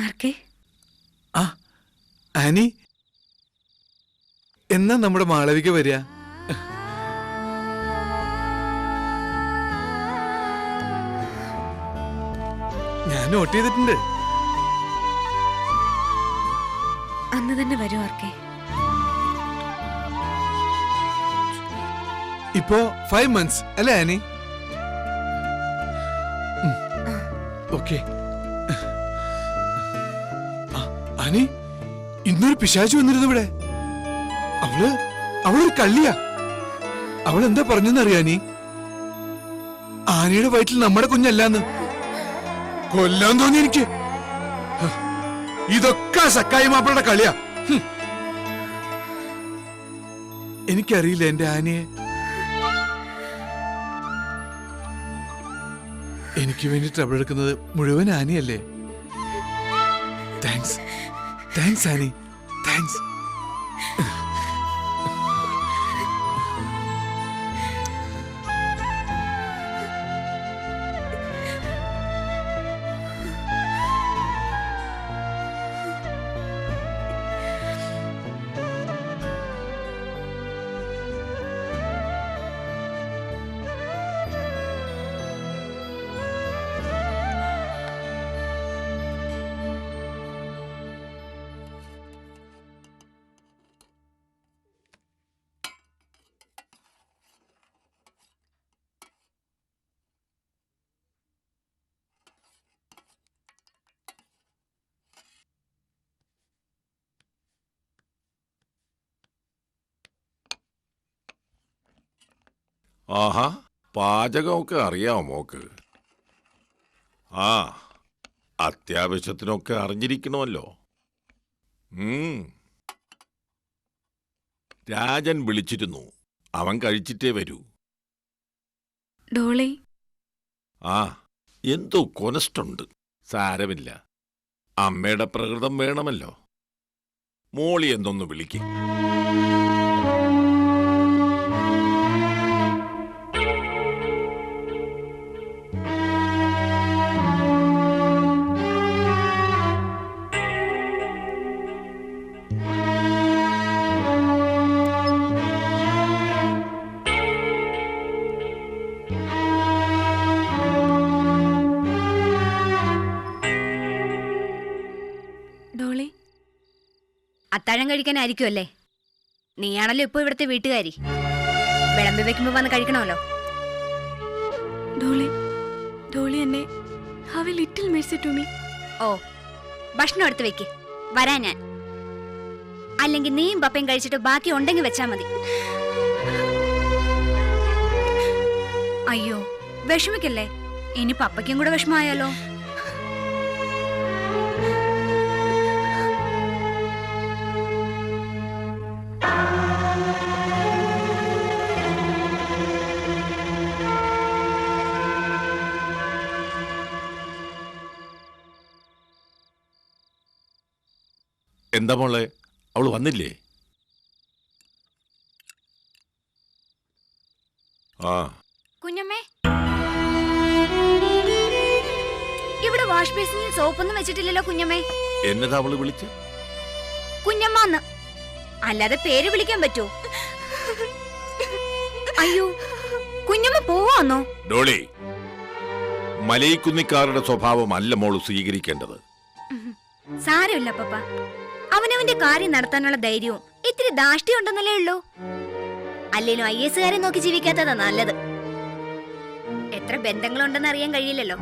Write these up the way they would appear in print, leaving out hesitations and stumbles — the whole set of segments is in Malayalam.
ആർക്കെ? ആ ആനി, എന്നാ നമ്മുടെ മാളവിക വരിക? ഞാൻ നോട്ട് ചെയ്തിട്ടുണ്ട്. അന്ന് തന്നെ വരൂ ആർക്കെ. ഇപ്പോ 5 months അല്ലേ ആനി? ഓക്കെ. ആനി, ഇന്നൊരു പിശാച് വന്നിരുന്നു ഇവിടെ. അവളൊരു കള്ളിയാ. അവൾ എന്താ പറഞ്ഞെന്നറിയാനി? ആനയുടെ വയറ്റിൽ നമ്മുടെ കുഞ്ഞല്ലാന്ന്. കൊല്ലാൻ തോന്നി എനിക്ക്. ഇതൊക്കെ സക്കായി മാപ്പിളുടെ കളിയാ. എനിക്കറിയില്ല എന്റെ ആനയെ. എനിക്ക് വേണ്ടി ട്രബിൾ എടുക്കുന്നത് മുഴുവൻ ആനയല്ലേ. Thanks thanks Annie, thanks. ആഹാ, പാചകമൊക്കെ അറിയാമോ മോക്ക്? ആ, അത്യാവശ്യത്തിനൊക്കെ അറിഞ്ഞിരിക്കണമല്ലോ. രാജൻ വിളിച്ചിരുന്നു. അവൻ കഴിച്ചിട്ടേ വരൂ. ഡോളി. ആ, എന്തോ കൊനസ്റ്റുണ്ട്. സാരമില്ല, അമ്മയുടെ പ്രകൃതം വേണമല്ലോ. മോളി എന്തൊന്ന് വിളിക്ക്. ഡോളി, അത്താഴം കഴിക്കാനായിരിക്കുമല്ലേ? നീയാണല്ലോ ഇപ്പൊ ഇവിടുത്തെ വീട്ടുകാരി. വിളമ്പി വെക്കുമ്പോ വന്ന് കഴിക്കണമല്ലോ. ഡോളി, ഡോളി എന്നെ have a little mercy to me. ഓ, ഭക്ഷണം എടുത്ത് വെക്ക്, വരാ ഞാൻ. അല്ലെങ്കിൽ നീയും പപ്പയും കഴിച്ചിട്ട് ബാക്കി ഉണ്ടെങ്കിൽ വെച്ചാ മതി. അയ്യോ, വിഷമിക്കല്ലേ. ഇനി പപ്പയ്ക്കും കൂടെ വിഷമമായാലോ? എന്താ മോളെ, അവള് വന്നില്ലേ? ആ, കുഞ്ഞമ്മേ, ഇവിടെ വാഷ് ബേസിനിൽ സോപ്പൊന്നും വെച്ചിട്ടില്ലല്ലോ കുഞ്ഞമ്മേ. എന്നതാ അവള് വിളിച്ച്? കുഞ്ഞമ്മന്ന് അല്ലാതെ പേര് വിളിക്കാൻ പറ്റുമോ? അയ്യോ, കുഞ്ഞമ്മ പോവാന്നോ? ഡോളി, മലയിക്കുന്നിക്കാരുടെ സ്വഭാവമല്ല മോള് സ്വീകരിക്കേണ്ടത്. സാരമില്ല പപ്പ, അവനവന്റെ കാര്യം നടത്താനുള്ള ധൈര്യവും ഇത്തിരി ധാഷ്ട്യം ഉണ്ടെന്നല്ലേ ഉള്ളൂ. അല്ലേലും IAS കാരെ നോക്കി ജീവിക്കാത്തതാ നല്ലത്. എത്ര ബന്ധങ്ങളുണ്ടെന്ന് അറിയാൻ കഴിയില്ലല്ലോ.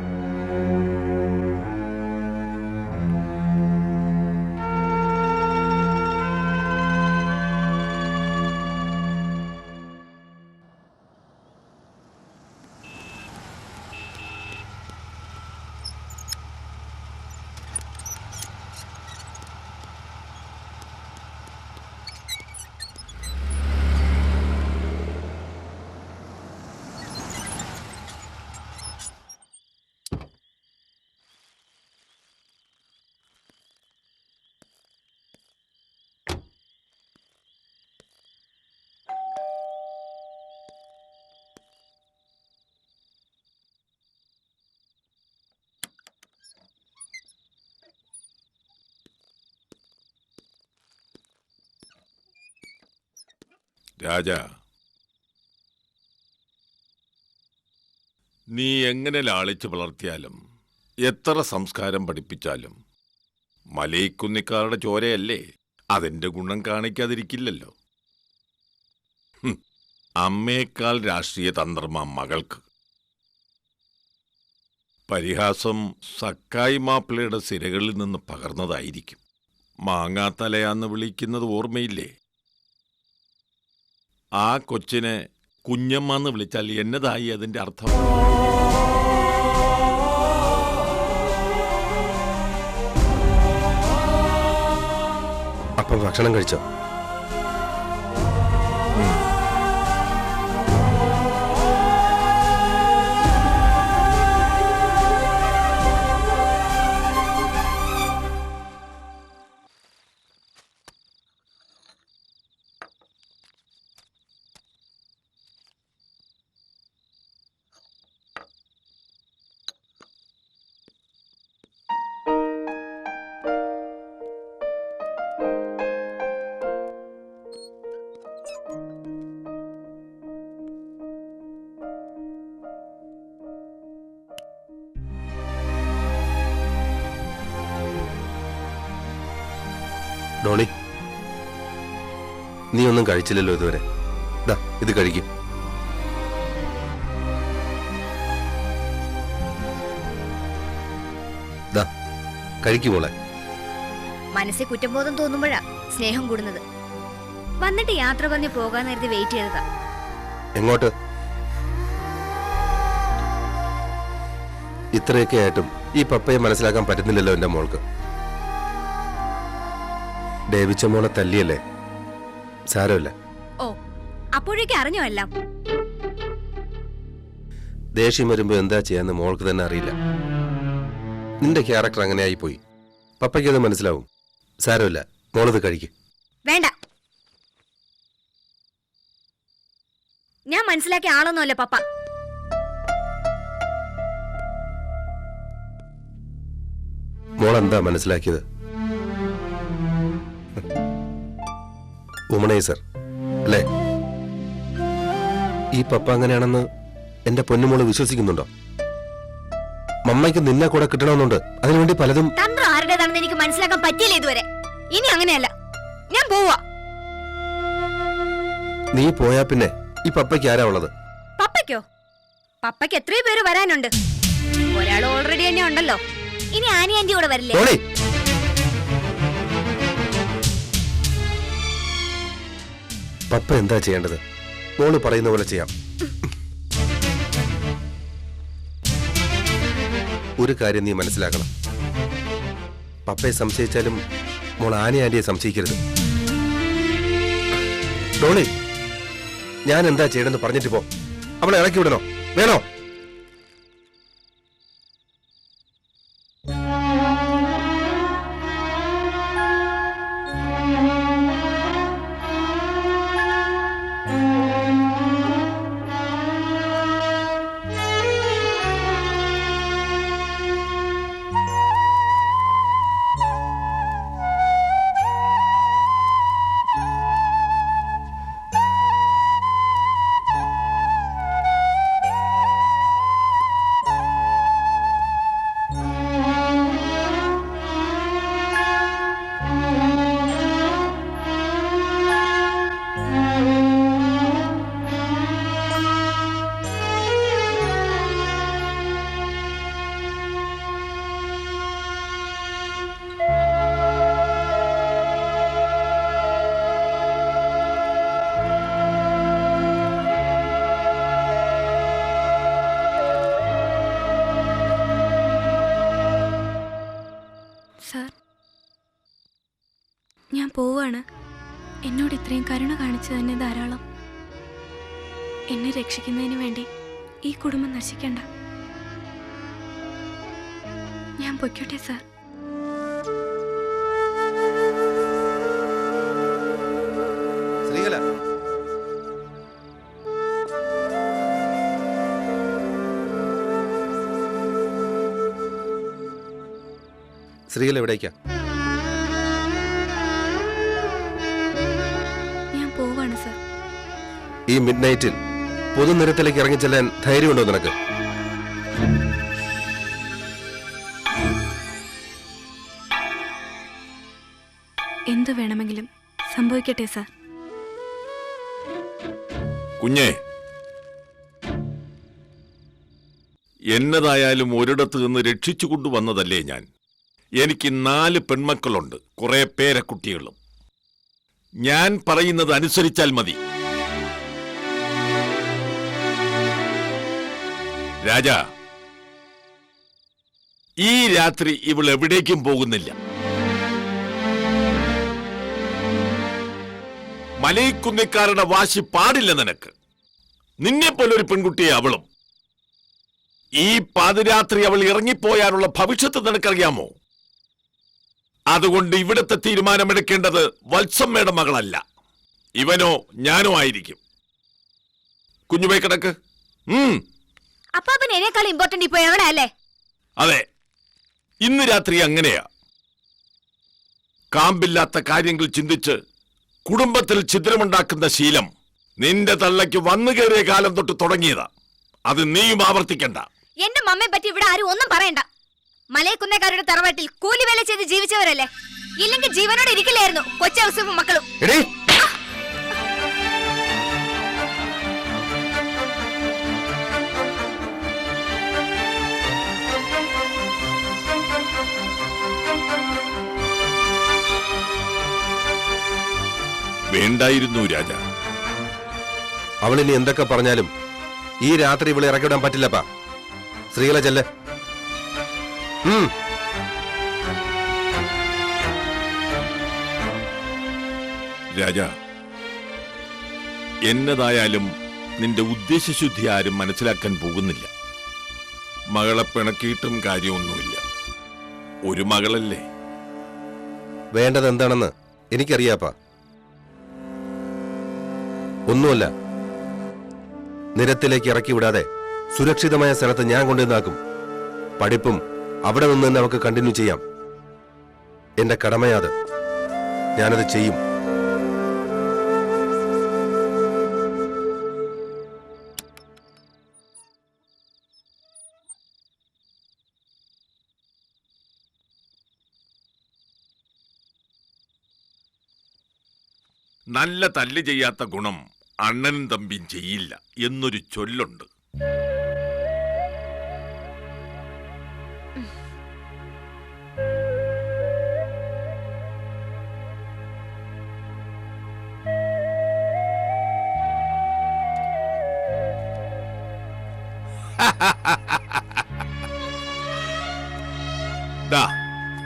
രാജ, നീ എങ്ങനെ ലാളിച്ച് വളർത്തിയാലും എത്ര സംസ്കാരം പഠിപ്പിച്ചാലും മലയിക്കുന്നിക്കാരുടെ ചോരയല്ലേ, അതിന്റെ ഗുണം കാണിക്കാതിരിക്കില്ലല്ലോ. അമ്മയേക്കാൾ രാഷ്ട്രീയ തന്ത്രമാ മകൾക്ക്. പരിഹാസം സക്കായി മാപ്പിളയുടെ സിരകളിൽ നിന്ന് പകർന്നതായിരിക്കും. മാങ്ങാത്തലയാന്ന് വിളിക്കുന്നത് ഓർമ്മയില്ലേ? ആ കൊച്ചിനെ കുഞ്ഞമ്മന്ന് വിളിച്ചാൽ എന്നതായി അതിന്റെ അർത്ഥം? അപ്പം ഭക്ഷണം കഴിച്ചോ? ഡോളി, നീ ഒന്നും കഴിച്ചില്ലല്ലോ ഇതുവരെ. ദാ ഇത് കഴിക്കും. ദാ കഴിക്കുമോളെ. മനസ്സിൽ കുറ്റബോധം തോന്നുമ്പോഴാ സ്നേഹം കൂടുന്നത്. വന്നിട്ട് യാത്ര പറഞ്ഞ് പോകാൻ നേരത്തെ വെയിറ്റ് ചെയ്തതാ. എങ്ങോട്ട്? ഇത്രയൊക്കെ ആയിട്ടും ഈ പപ്പയെ മനസ്സിലാക്കാൻ പറ്റുന്നില്ലല്ലോ എന്റെ മോൾക്ക്. ഡേവിച്ച മോളെ തല്ലിയല്ലേ, സാരമില്ല. ഓ, അപ്പോഴേക്ക് അറിഞ്ഞോ എല്ലാം? ദേഷ്യം വരുമ്പോ എന്താ ചെയ്യാന്ന് മോൾക്ക് തന്നെ അറിയില്ല. നിന്റെ ക്യാരക്ടർ അങ്ങനെയായി പോയി. പപ്പയ്ക്കത് മനസ്സിലാവും. സാരമില്ല, മോളത് കഴിക്കും. വേണ്ട, ഞാൻ മനസ്സിലാക്കിയ ആളൊന്നുമല്ല പപ്പ. മോളെന്താ മനസ്സിലാക്കിയത്? വുമണൈസർ അല്ലേ? ഈ പപ്പ അങ്ങനെയാണെന്ന് എന്റെ പൊന്നുമോള് വിശ്വസിക്കുന്നുണ്ടോ? മമ്മയ്ക്ക് നിന്നെ കൂടെ കിട്ടണമെന്നുണ്ട്. അതിനുവേണ്ടി പലതും. തന്ത്രം ആരുടേതാണെന്ന് എനിക്ക് മനസ്സിലാക്കാൻ പറ്റിയില്ല ഇതുവരെ. ഇനി അങ്ങനെയല്ല, ഞാൻ പോവാ. നീ പോയാ പിന്നെ ഈ പപ്പയ്ക്ക് ആരാ ഉള്ളത്? പപ്പയ്ക്കോ? പപ്പയ്ക്ക് എത്രയോ പേര് വരാനുണ്ട്. ഒരാൾ ഓൾറെഡി തന്നെ ഉണ്ടല്ലോ. ഇനി ആനി ആന്റി കൂടെ വരില്ലേ? പപ്പ എന്താ ചെയ്യേണ്ടത്? മോള് പറയുന്ന പോലെ ചെയ്യാം. ഒരു കാര്യം നീ മനസ്സിലാക്കണം. പപ്പയെ സംശയിച്ചാലും മോൾ ആനി ആന്റിയെ സംശയിക്കരുത്. ഡോളി, ഞാൻ എന്താ ചെയ്യണമെന്ന് പറഞ്ഞിട്ട് പോ. അവളെ ഇറക്കി വിടണോ? വേണോ? ഞാൻ പോവാണ്. എന്നോട് ഇത്രയും കരുണ കാണിച്ചു തന്നെ ധാരാളം. എന്നെ രക്ഷിക്കുന്നതിന് വേണ്ടി ഈ കുടുംബം നശിക്കണ്ട. ഞാൻ പൊയ്ക്കോട്ടെ സാർ. ശ്രീകല, ശ്രീകല എവിടേക്കാ? ഞാൻ പോവാണ് സാർ. ഈ മിഡ് നൈറ്റിൽ പൊതുനിരത്തിലേക്ക് ഇറങ്ങിച്ചെല്ലാൻ ധൈര്യമുണ്ടോ നിനക്ക്? എന്തു വേണമെങ്കിലും സംഭവിക്കട്ടെ സാർ. കുഞ്ഞേ, എന്നതായാലും ഒരിടത്ത് നിന്ന് രക്ഷിച്ചു കൊണ്ടുവന്നതല്ലേ ഞാൻ. എനിക്ക് 4 പെൺമക്കളുണ്ട്, കുറെ പേരക്കുട്ടികളും. ഞാൻ പറയുന്നത് അനുസരിച്ചാൽ മതി. രാജാ, ഈ രാത്രി ഇവൾ എവിടേക്കും പോകുന്നില്ല. മലയിക്കുന്നിക്കാരുടെ വാശി പാടില്ല നിനക്ക്. നിന്നെ പോലൊരു പെൺകുട്ടിയെ അവളും. ഈ പാതിരാത്രി അവൾ ഇറങ്ങിപ്പോയാലുള്ള ഭവിഷ്യത്ത് നിനക്കറിയാമോ? അതുകൊണ്ട് ഇവിടുത്തെ തീരുമാനമെടുക്കേണ്ടത് വത്സമ്മയുടെ മകളല്ല, ഇവനോ ഞാനോ ആയിരിക്കും. കുഞ്ഞുപോയി കിടക്ക്. അപ്പാപ്പൻ എന്നെക്കാൾ ഇമ്പോർട്ടന്റ് ഇപ്പൊ എവിടെ അല്ലേ? അതെ, ഇന്ന് രാത്രി അങ്ങനെയാ. കാമ്പില്ലാത്ത കാര്യങ്ങൾ ചിന്തിച്ച് കുടുംബത്തിൽ ഛിദ്രമുണ്ടാക്കുന്ന ശീലം നിന്റെ തള്ളയ്ക്ക് വന്നു കയറിയ കാലം തൊട്ട് തുടങ്ങിയതാ. അത് നീയും ആവർത്തിക്കണ്ട. എന്റെ മമ്മയെ പറ്റി ഇവിടെ ആരും ഒന്നും പറയണ്ട. മലയക്കുന്നേക്കാരുടെ തറവാട്ടിൽ കൂലിവേല ചെയ്ത് ജീവിച്ചവരല്ലേ? ഇല്ലെങ്കിൽ ജീവനോടെ ഇരിക്കില്ലായിരുന്നു കൊച്ചൗസഫും മക്കളും. വേണ്ടായിരുന്നു രാജ. അവളിനി എന്തൊക്കെ പറഞ്ഞാലും ഈ രാത്രി ഇവളെ ഇറക്കിവിടാൻ പറ്റില്ലപ്പാ. സ്ത്രീകളെ ചെല്ല്. രാജ, എന്നതായാലും നിന്റെ ഉദ്ദേശശുദ്ധി ആരും മനസ്സിലാക്കാൻ പോകുന്നില്ല. മകളെ പിണക്കിയിട്ടും കാര്യമൊന്നുമില്ല. ഒരു മകളല്ലേ. വേണ്ടത് എന്താണെന്ന് എനിക്കറിയാപ്പാ. ഒന്നുമല്ല, നിരത്തിലേക്ക് ഇറക്കി വിടാതെ സുരക്ഷിതമായ സ്ഥലത്ത് ഞാൻ കൊണ്ടുവന്നാക്കും. പഠിപ്പും അവിടെ നിന്ന് തന്നെ അവർക്ക് കണ്ടിന്യൂ ചെയ്യാം. എന്റെ കടമയാത്. ഞാനത് ചെയ്യും. നല്ല തല്ല് ചെയ്യാത്ത ഗുണം അണ്ണനും തമ്പിയും ചെയ്യില്ല എന്നൊരു ചൊല്ലുണ്ട്.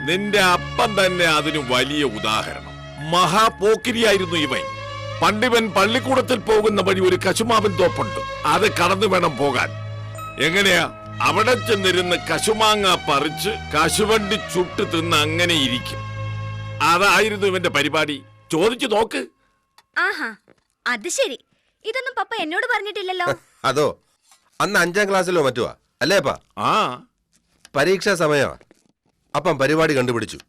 നിന്റെ അപ്പം തന്നെ അതിന് വലിയ ഉദാഹരണം. മഹാപോക്കിരിയായിരുന്നു ഇവൻ. പണ്ടിവൻ പള്ളിക്കൂടത്തിൽ പോകുന്ന വഴി ഒരു കശുമാവിൻ തോപ്പുണ്ട്, അത് കടന്നു വേണം പോകാൻ. എങ്ങനെയാ? അവിടെ ചെന്നിരുന്ന് കശുമാങ്ങ പറിച്ച് കശുവണ്ടി ചുട്ട് തിന്ന് അങ്ങനെ ഇരിക്കും. അതായിരുന്നു ഇവന്റെ പരിപാടി. ചോദിച്ചു നോക്ക്. ആഹാ, അത് ശരി. ഇതൊന്നും പപ്പ എന്നോട് പറഞ്ഞിട്ടില്ലല്ലോ. അതോ അന്ന് 5ാം ക്ലാസ്സിലോ മറ്റുവാ അല്ലേപ്പാ? ആ, പരീക്ഷാ സമയമാ. അപ്പം പരിപാടി കണ്ടുപിടിച്ചു.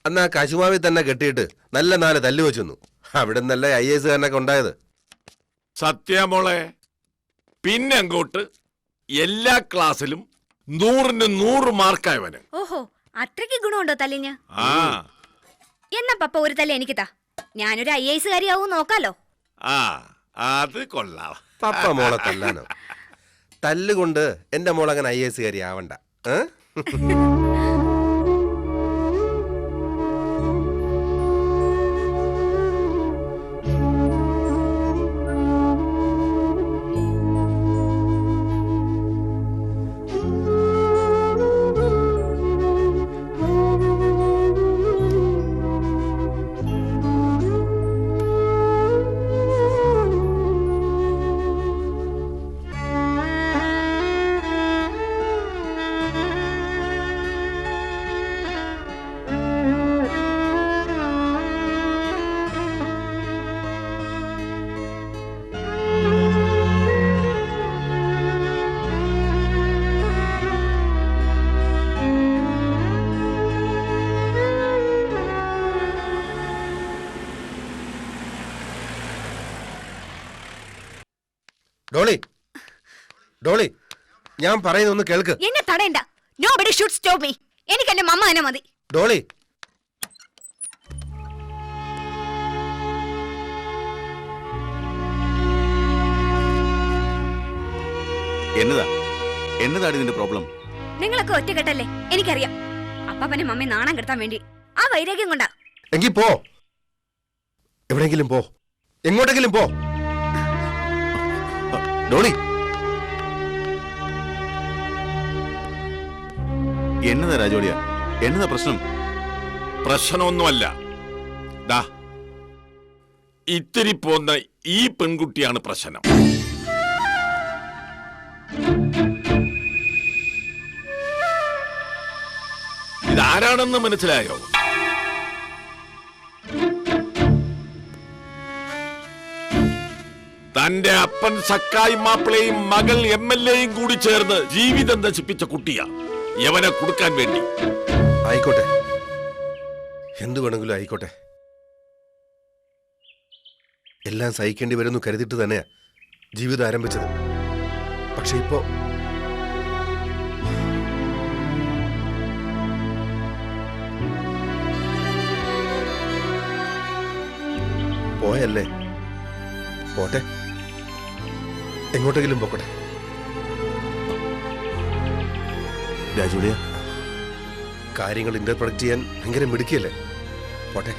അന്ന് ആ കശുമാവിൽ തന്നെ കെട്ടിയിട്ട് നല്ല 4 തല്ലു വെച്ചു. അവിടെ നിന്നല്ല IAS കാരനൊക്കെ ഉണ്ടായത്. സത്യമോളെ. പിന്നെ അങ്ങോട്ട് എല്ലാ ക്ലാസ്സിലും 100-ന് 100 മാർക്കായവന്. ഓഹോ, അത്രയ്ക്ക് ഗുണമുണ്ടോ തല്ലിന്? ആ, എന്നാ പപ്പ ഒരു തല്ല് എനിക്ക് താ. ഞാനൊരു IAS കാരിയാവും നോക്കാലോ. ആ, അത് കൊള്ളാം. പപ്പ മോളെ തല്ലാനോ? തല്ലുകൊണ്ട് എന്റെ മോളങ്ങനെ IAS കാരി ആവണ്ട. ഡോളി ഡോളി ഞാൻ പറയുന്നൊന്ന് കേൾക്ക്. എന്നെ തടയണ്ട. Nobody should stop me. എനിക്ക് എന്റെ മമ്മ തന്നെ മതി. ഡോളി എന്നതാടി നിന്റെ പ്രോബ്ലം? നിങ്ങളൊക്കെ ഒറ്റക്കെട്ടല്ലേ, എനിക്കറിയാം. അപ്പാപ്പനെ മമ്മി നാണം കെടുത്താൻ വേണ്ടി ആ വൈരാഗ്യം കൊണ്ടാ. എങ്കി പോ, എവിടെയെങ്കിലും പോ, എങ്ങോട്ടെങ്കിലും പോ. ഡോളി, എന്നതാ രാജോളിയ, എന്നതാ പ്രശ്നം? പ്രശ്നമൊന്നുമല്ല. ദാ ഇത്തിരി പോന്ന ഈ പെൺകുട്ടിയാണ് പ്രശ്നം. ഇതാരാണെന്ന് മനസ്സിലായോ? തന്റെ അപ്പൻ സക്കായി മാപ്പിളയും മകൾ MLA കൂടി ചേർന്ന് ജീവിതം നശിപ്പിച്ച കുട്ടിയാ. യവനെ കൊടുക്കാൻ വേണ്ടി. ആയിക്കോട്ടെ, എന്തു വേണമെങ്കിലും ആയിക്കോട്ടെ. എല്ലാം സഹിക്കേണ്ടി വരുന്നു കരുതിട്ട് തന്നെയാ ജീവിതം ആരംഭിച്ചത്. പക്ഷെ ഇപ്പോ പോയല്ലേ, പോട്ടെ, എങ്ങോട്ടെങ്കിലും പോക്കട്ടെ. രാജോളിയ, കാര്യങ്ങൾ ഇന്റർപ്രറ്റ് ചെയ്യാൻ ഭയങ്കര മിടുക്കിയല്ലേ, പോട്ടെ.